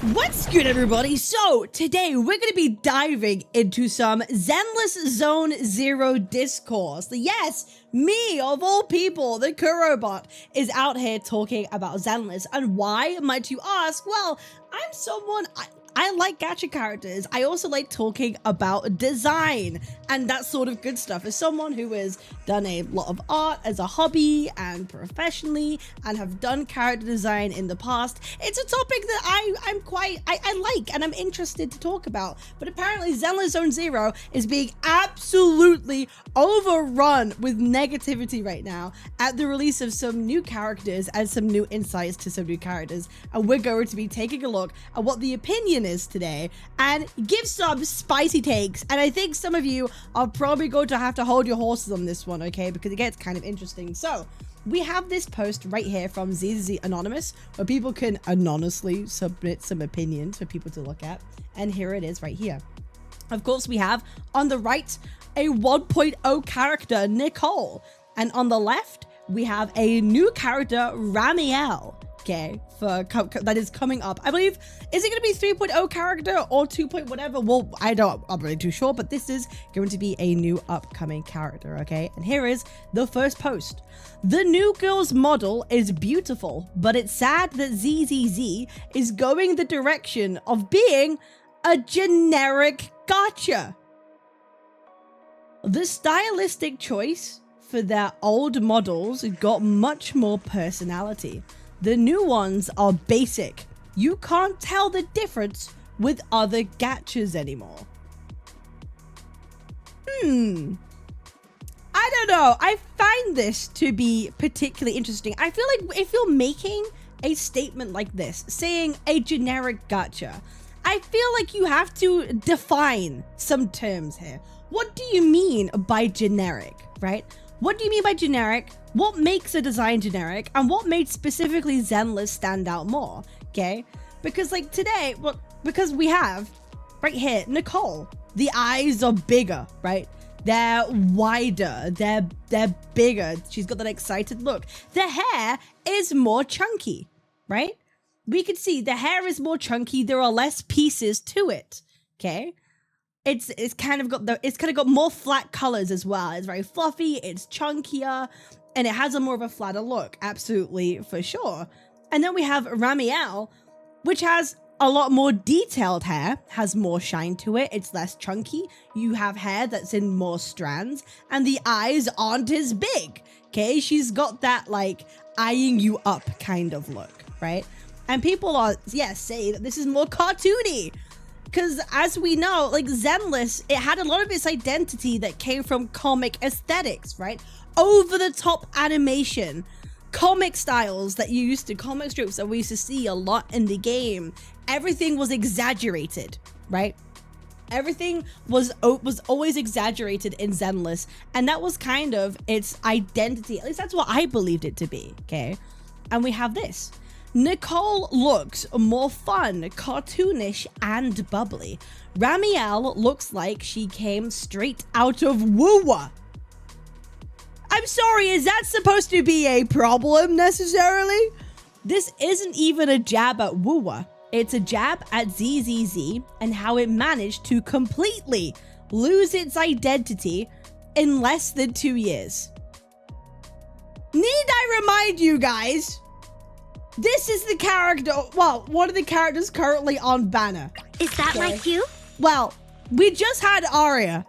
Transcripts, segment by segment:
What's good, everybody? So today we're going to be diving into some Zenless Zone Zero discourse. Yes, me of all people, the Kurobot, is out here talking about Zenless. And why, might you ask? Well, I'm someone, I like gacha characters. I also like talking about design and that sort of good stuff. As someone who has done a lot of art as a hobby and professionally and have done character design in the past, it's a topic that I like and I'm interested to talk about. But apparently Zenless Zone Zero is being absolutely overrun with negativity right now at the release of some new characters and some new insights to some new characters. And we're going to be taking a look at what the opinion is today and give some spicy takes. And I think some of you are probably going to have to hold your horses on this one, okay? Because it gets kind of interesting. So we have this post right here from ZZZ Anonymous where people can anonymously submit some opinions for people to look at. And here it is right here. Of course, we have on the right a 1.0 character, Nicole. And on the left, we have a new character, Ramiel. Okay, that is coming up. I believe, is it going to be 3.0 character or 2. Whatever? Well, I'm not really too sure, but this is going to be a new upcoming character, okay? And here is the first post. The new girl's model is beautiful, but it's sad that ZZZ is going the direction of being a generic gacha. The stylistic choice for their old models got much more personality. The new ones are basic. You can't tell the difference with other gachas anymore. I don't know. I find this to be particularly interesting. I feel like if you're making a statement like this, saying a generic gacha, I feel like you have to define some terms here. What do you mean by generic, right? What do you mean by generic? What makes a design generic? And what made specifically Zenless stand out more? Okay? Because like today, well, because we have right here, Nicole. The eyes are bigger, right? They're wider. They're bigger. She's got that excited look. The hair is more chunky, right? We could see the hair is more chunky. There are less pieces to it. Okay? It's kind of got more flat colors as well. It's very fluffy, it's chunkier, and it has a more of a flatter look, absolutely, for sure. And then we have Ramiel, which has a lot more detailed hair, has more shine to it, it's less chunky. You have hair that's in more strands, and the eyes aren't as big, okay? She's got that, like, eyeing you up kind of look, right? And people are, say that this is more cartoony. Because as we know, like Zenless, it had a lot of its identity that came from comic aesthetics, right? Over the top animation, comic styles that you used to, comic strips that we used to see a lot in the game. Everything was exaggerated, right? Everything was always exaggerated in Zenless, and that was kind of its identity. At least that's what I believed it to be, okay? And we have this. Nicole looks more fun, cartoonish, and bubbly. Ramiel looks like she came straight out of Woowa. I'm sorry, is that supposed to be a problem necessarily? This isn't even a jab at Woowa. It's a jab at ZZZ and how it managed to completely lose its identity in less than 2 years. Need I remind you guys? This is the character, well, one of the characters currently on banner. Is that my cue? Well, we just had Aria.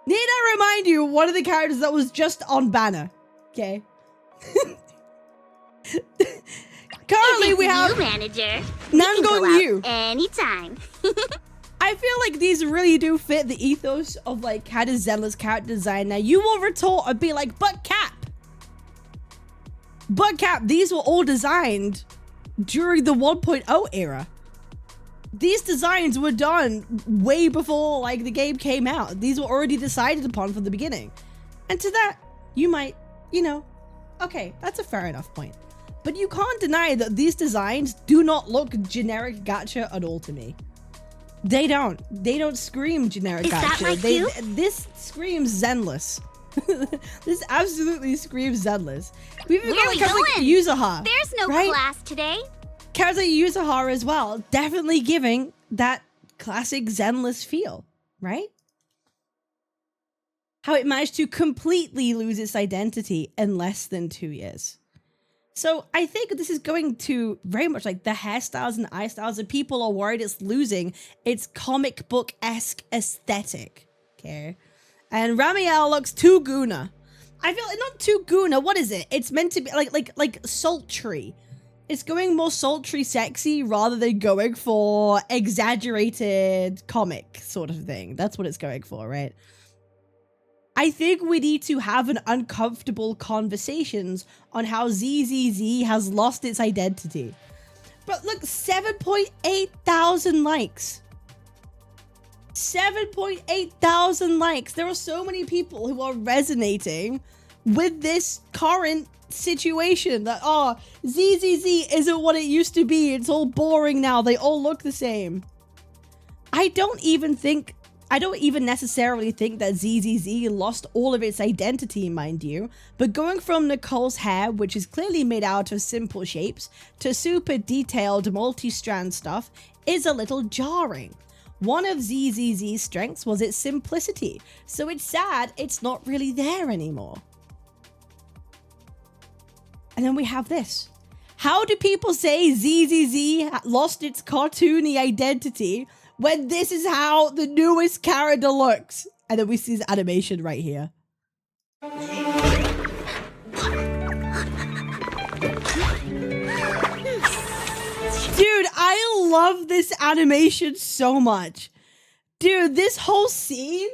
Need I remind you, one of the characters that was just on banner. Okay. Currently we have you, manager. Nangon Yu. Anytime. I feel like these really do fit the ethos of like how does Zenless character design. Now you will retort and be like, but Cap, these were all designed during the 1.0 era. These designs were done way before like the game came out. These were already decided upon from the beginning. And to that, you might, okay, that's a fair enough point. But you can't deny that these designs do not look generic gacha at all to me. They don't scream generic gacha. This screams Zenless. This absolutely screams Zenless. We've even got like Yuzuha. There's no right? class today. character Yuzahara as well, definitely giving that classic Zenless feel, right? How it managed to completely lose its identity in less than 2 years. So I think this is going to very much like the hairstyles and eye styles that people are worried it's losing its comic book-esque aesthetic, okay? And Ramiel looks too Guna. I feel like not too Guna, what is it? It's meant to be like sultry. It's going more sultry sexy rather than going for exaggerated comic sort of thing. That's what it's going for, right? I think we need to have an uncomfortable conversations on how ZZZ has lost its identity. But look, 7.8 thousand likes. 7.8 thousand likes. There are so many people who are resonating with this current situation that, oh, ZZZ isn't what it used to be. It's all boring now. They all look the same. I don't even necessarily think that ZZZ lost all of its identity, mind you, but going from Nicole's hair, which is clearly made out of simple shapes, to super detailed multi-strand stuff is a little jarring. One of ZZZ's strengths was its simplicity, so it's sad it's not really there anymore. And then we have this. How do people say ZZZ lost its cartoony identity when this is how the newest character looks? And then we see this animation right here. Dude, I love this animation so much. Dude, this whole scene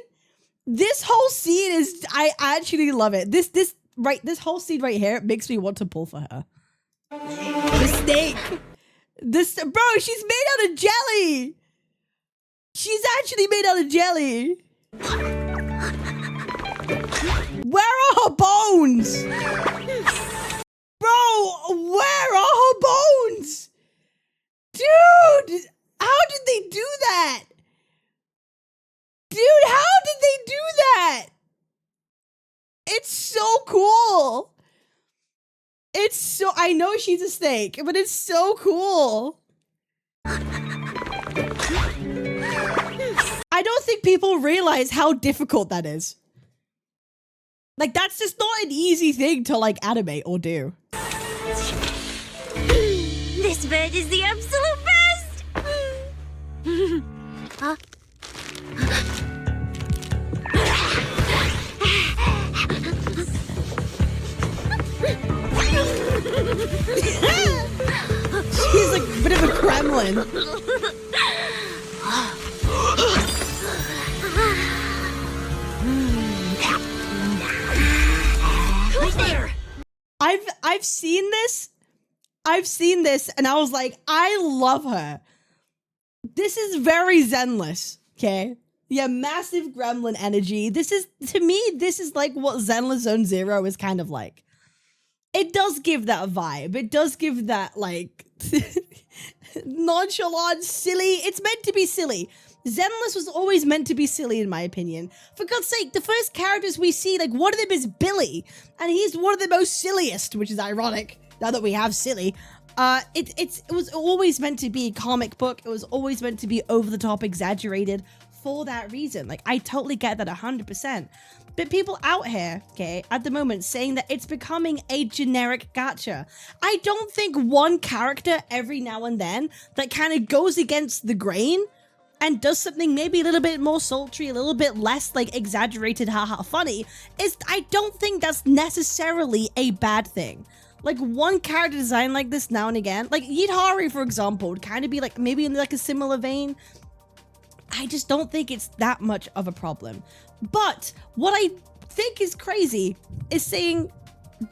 is, I actually love it. This whole scene right here makes me want to pull for her. The steak. Bro, she's made out of jelly. She's actually made out of jelly. Where are her bones? Bro, where are her bones? Dude, how did they do that? Dude, how did they do that? It's so cool. It's so, I know she's a snake, but it's so cool. I don't think people realize how difficult that is. Like, that's just not an easy thing to, like, animate or do. This bird is the absolute best! Huh? She's like a bit of a Kremlin. Who's there? I've seen this. I've seen this and I was like, I love her. This is very Zenless, okay? Yeah, massive gremlin energy. This is, to me, this is like what Zenless Zone Zero is kind of like. It does give that vibe. It does give that, like, nonchalant, silly. It's meant to be silly. Zenless was always meant to be silly, in my opinion. For God's sake, the first characters we see, like, one of them is Billy, and he's one of the most silliest, which is ironic, now that we have silly. It was always meant to be a comic book. It was always meant to be over-the-top, exaggerated for that reason. Like, I totally get that 100%. But people out here, okay, at the moment saying that it's becoming a generic gacha. I don't think one character every now and then that kind of goes against the grain and does something maybe a little bit more sultry, a little bit less like exaggerated, haha funny, I don't think that's necessarily a bad thing. Like one character design like this now and again, like Yidhari, for example, would kind of be like maybe in like a similar vein. I just don't think it's that much of a problem. But what I think is crazy is saying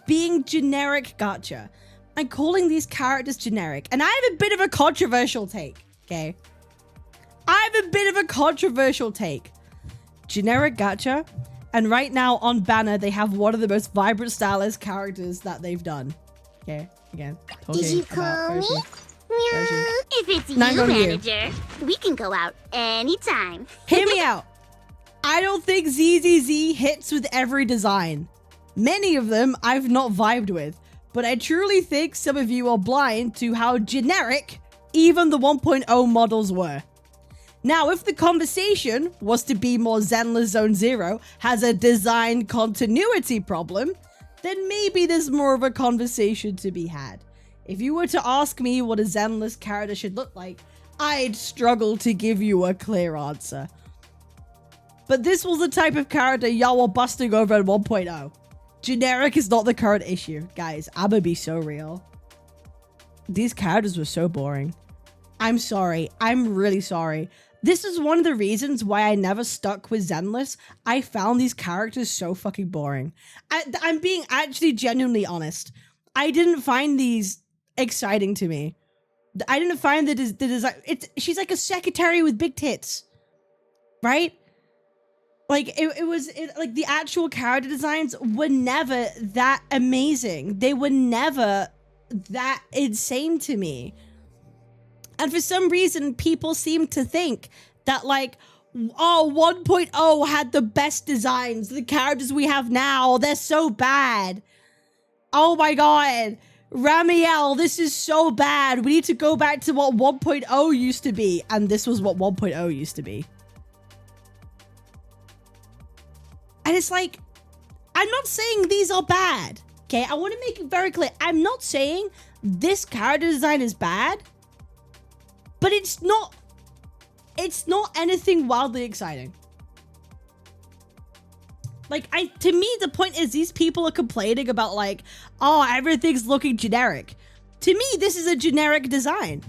being generic gacha and calling these characters generic. And I have a bit of a controversial take, okay? I have a bit of a controversial take. Generic gacha, and right now on banner they have one of the most vibrant stylized characters that they've done. Okay, again, talking Did you about call me? Hershey. If it's you, Not going to you. manager, we can go out anytime. Hear me out. I don't think ZZZ hits with every design. Many of them I've not vibed with. but I truly think some of you are blind to how generic even the 1.0 models were. Now, if the conversation was to be more Zenless Zone Zero has a design continuity problem, then maybe there's more of a conversation to be had. If you were to ask me what a Zenless character should look like, I'd struggle to give you a clear answer. But this was the type of character y'all were busting over at 1.0. Generic is not the current issue. Guys, I'm gonna be so real. These characters were so boring. I'm sorry. I'm really sorry. This is one of the reasons why I never stuck with Zenless. I found these characters so fucking boring. I'm being actually genuinely honest. I didn't find these exciting to me. I didn't find the design. She's like a secretary with big tits, right? Like like the actual character designs were never that amazing. They were never that insane to me. And for some reason, people seem to think that like, oh, 1.0 had the best designs. The characters we have now, they're so bad. Oh my God. Ramiel, this is so bad. We need to go back to what 1.0 used to be. And this was what 1.0 used to be. And it's like, I'm not saying these are bad. Okay, I want to make it very clear. I'm not saying this character design is bad. But it's not anything wildly exciting. Like, to me, the point is these people are complaining about like, oh, everything's looking generic. To me, this is a generic design.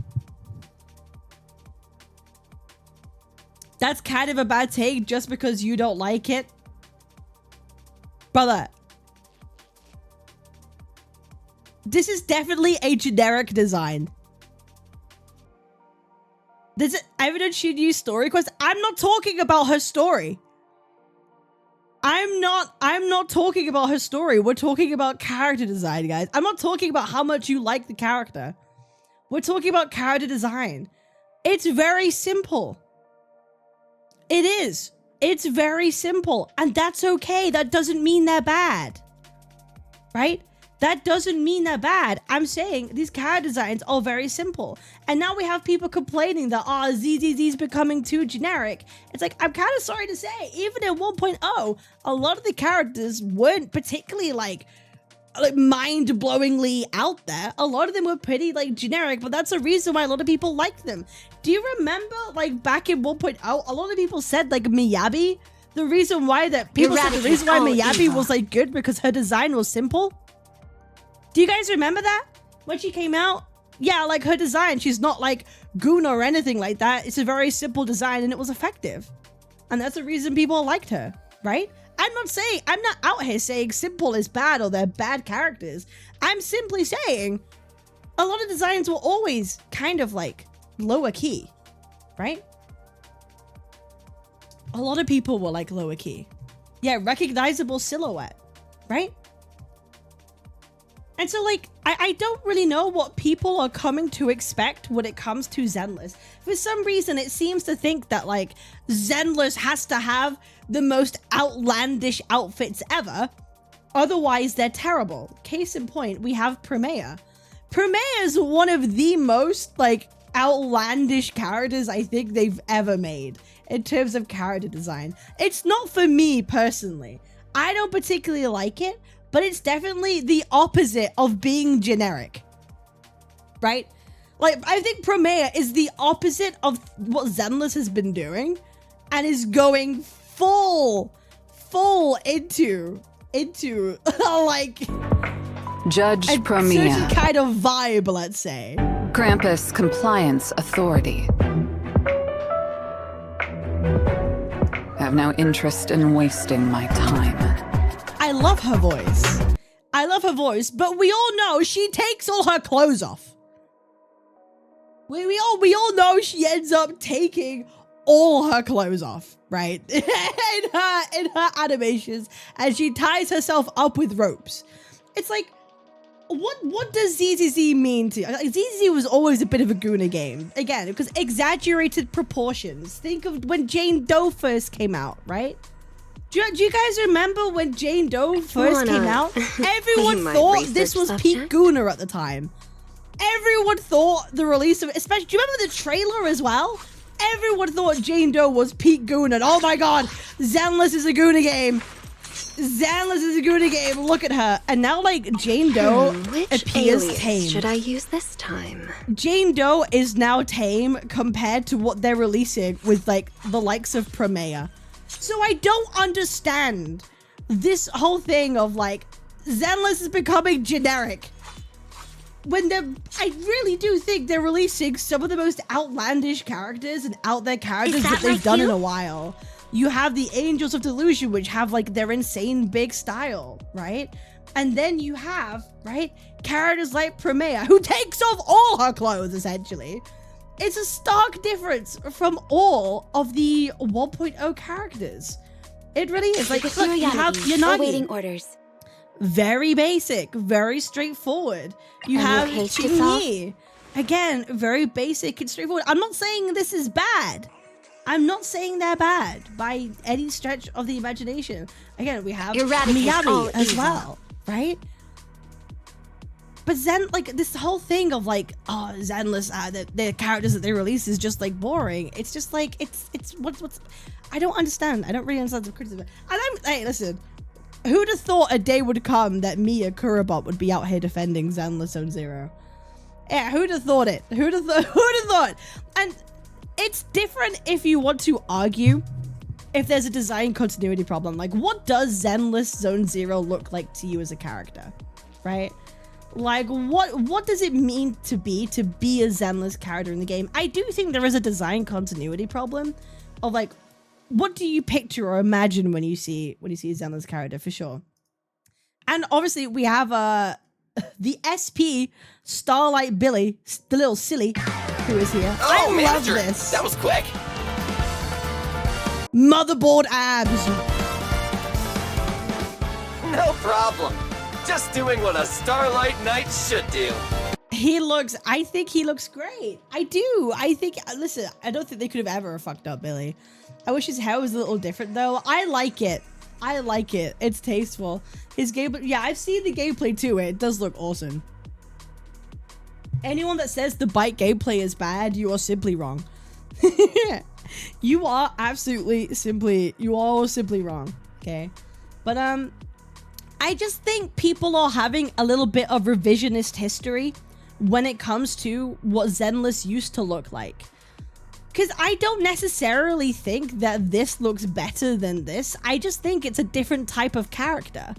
That's kind of a bad take just because you don't like it. Brother. This is definitely a generic design. Does it evidence she'd use story quests? I'm not talking about her story. I'm not talking about her story. We're talking about character design, guys. I'm not talking about how much you like the character. We're talking about character design. It's very simple. It is. It's very simple. And that's okay. That doesn't mean they're bad. Right? That doesn't mean they're bad. I'm saying these character designs are very simple. And now we have people complaining that, oh, ZZZ's becoming too generic. It's like, I'm kind of sorry to say, even in 1.0, a lot of the characters weren't particularly like mind-blowingly out there. A lot of them were pretty like generic, but that's the reason why a lot of people liked them. Do you remember like back in 1.0, a lot of people said like Miyabi? The reason why Miyabi was like good because her design was simple. Do you guys remember that? When she came out? Yeah, like her design, she's not like Goon or anything like that. It's a very simple design and it was effective. And that's the reason people liked her, right? I'm not out here saying simple is bad or they're bad characters. I'm simply saying a lot of designs were always kind of like lower key, right? A lot of people were like lower key. Yeah, recognizable silhouette, right? And so, like, I don't really know what people are coming to expect when it comes to Zenless. For some reason, it seems to think that, like, Zenless has to have the most outlandish outfits ever. Otherwise, they're terrible. Case in point, we have Primea. Primea is one of the most, like, outlandish characters I think they've ever made in terms of character design. It's not for me, personally. I don't particularly like it. But it's definitely the opposite of being generic, right? Like, I think Primea is the opposite of what Zenless has been doing and is going full into like Judge Primea, certain kind of vibe, let's say. Krampus Compliance Authority. I have no interest in wasting my time. I love her voice. I love her voice, but we all know she takes all her clothes off. We all know she ends up taking all her clothes off, right? in her animations, and she ties herself up with ropes. It's like, what does ZZZ mean to you? Like, ZZZ was always a bit of a Gooner game. Again, because exaggerated proportions. Think of when Jane Doe first came out, right? Do you guys remember when Jane Doe first came out? Everyone My thought this research was Pete subject? Gooner at the time. Everyone thought the release of it, especially, do you remember the trailer as well? Everyone thought Jane Doe was Pete Gooner. Oh my god, Zenless is a Gooner game. Zenless is a Gooner game. Look at her. And now, like, Jane Doe Which appears alias tame. should I use this time? Jane Doe is now tame compared to what they're releasing with, like, the likes of Promea. So I don't understand this whole thing of, like, Zenless is becoming generic. When I really do think they're releasing some of the most outlandish characters and out there characters that they've done in a while. You have the Angels of Delusion, which have, like, their insane big style, right? And then you have, right, characters like Promea, who takes off all her clothes, essentially. It's a stark difference from all of the 1.0 characters. It really is. Like, look, you have Yanagi. Awaiting orders. Very basic, very straightforward. You have Qingyi. Again, very basic and straightforward. I'm not saying this is bad. I'm not saying they're bad by any stretch of the imagination. Again, we have Miyabi as well, right? But Zen, like, this whole thing of, like, oh, Zenless, the characters that they release is just, like, boring. It's just, like, it's what's, I don't understand. I don't really understand the criticism. And hey, listen, who'd have thought a day would come that Mia Kurobot would be out here defending Zenless Zone Zero? Yeah, who'd have thought it? Who'd have thought? And it's different if you want to argue if there's a design continuity problem. Like, what does Zenless Zone Zero look like to you as a character, right? Like, what does it mean to be a Zenless character in the game? I do think there is a design continuity problem of, like, what do you picture or imagine when you see a Zenless character, for sure. And obviously we have the SP Starlight Billy, the little silly, who is here. Oh, I manager, love this. that was quick. Motherboard abs. No problem. Just doing what a Starlight Knight should do. I think he looks great. I do. I think, listen, I don't think they could have ever fucked up Billy. I wish his hair was a little different, though. I like it. It's tasteful. His gameplay, yeah, I've seen the gameplay too. It does look awesome. Anyone that says the bike gameplay is bad, you are simply wrong. You are simply wrong, okay? But, I just think people are having a little bit of revisionist history when it comes to what Zenless used to look like. Because I don't necessarily think that this looks better than this. I just think it's a different type of character.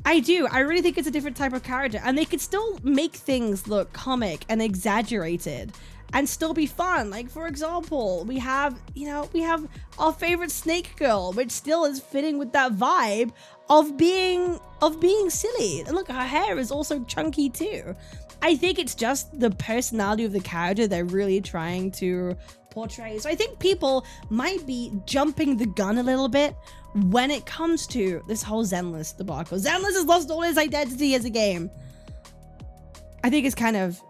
I do. I really think it's a different type of character. And they could still make things look comic and exaggerated and still be fun. Like, for example, we have our favorite Snake Girl, which still is fitting with that vibe of being silly. And look, her hair is also chunky too. I think it's just the personality of the character they're really trying to portray. So I think people might be jumping the gun a little bit when it comes to this whole Zenless debacle. Zenless has lost all his identity as a game. I think it's kind of,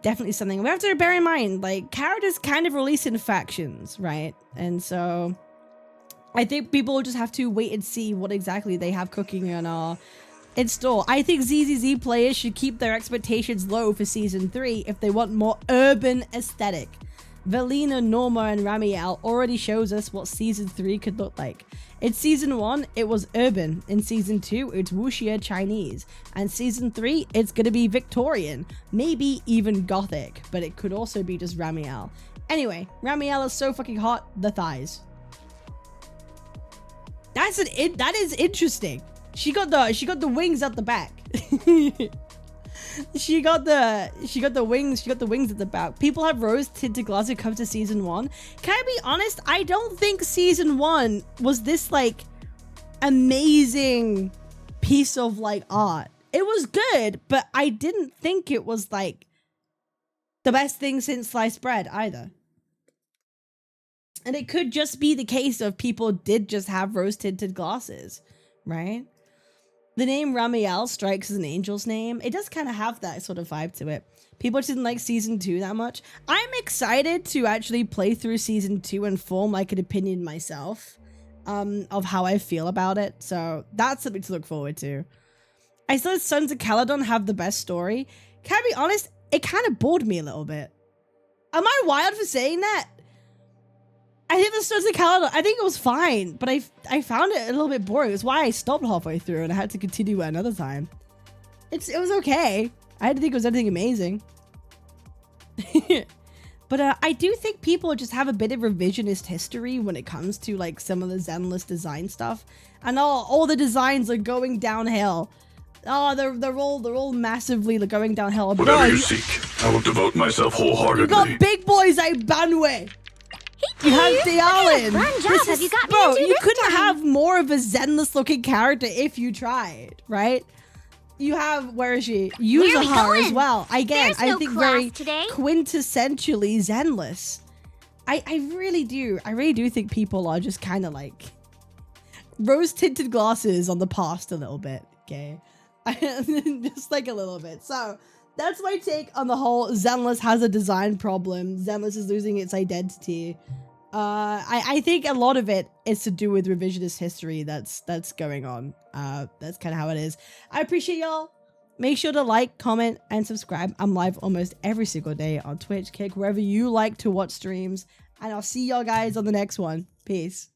definitely something we have to bear in mind. Like, characters kind of release in factions, right? And so I think people will just have to wait and see what exactly they have cooking in store. I think ZZZ players should keep their expectations low for Season 3 if they want more urban aesthetic. Velina, Norma, and Ramiel already shows us what Season 3 could look like. In Season 1, it was urban. In Season 2, it's wuxia Chinese. And Season 3, it's gonna be Victorian. Maybe even Gothic, but it could also be just Ramiel. Anyway, Ramiel is so fucking hot, the thighs. That is interesting. She got the wings at the back. She got the wings at the back. People have rose tinted glasses come to Season 1. Can I be honest? I don't think Season 1 was this, like, amazing piece of, like, art. It was good, but I didn't think it was, like, the best thing since sliced bread either. And it could just be the case of people did just have rose tinted glasses, right? The name Ramiel strikes as an angel's name. It does kind of have that sort of vibe to it. People just didn't like Season 2 that much. I'm excited to actually play through Season 2 and form, like, an opinion myself. of how I feel about it. So that's something to look forward to. I said Sons of Caledon have the best story. Can I be honest? It kind of bored me a little bit. Am I wild for saying that? I think the Sons of Caledon, I think it was fine, but I found it a little bit boring. It's why I stopped halfway through and I had to continue it another time. It was okay. I didn't think it was anything amazing. But I do think people just have a bit of revisionist history when it comes to like some of the Zenless design stuff. And all the designs are going downhill. Oh, they're all massively going downhill. Whatever you seek, I will devote myself wholeheartedly. You got big boys like Banway. You have Dialin. Fun job. Have you got me bro, into you this couldn't time? have more of a Zenless looking character if you tried, right? You have, where is she? Where are we Yuzahar as going? well. Again, There's I no think class very today. quintessentially Zenless. I really do think people are just kind of like rose-tinted glasses on the past a little bit, okay? Just like a little bit. So that's my take on the whole Zenless has a design problem. Zenless is losing its identity. I think a lot of it is to do with revisionist history that's going on. That's kind of how it is. I appreciate y'all. Make sure to like, comment, and subscribe. I'm live almost every single day on Twitch, Kick, wherever you like to watch streams. And I'll see y'all guys on the next one. Peace.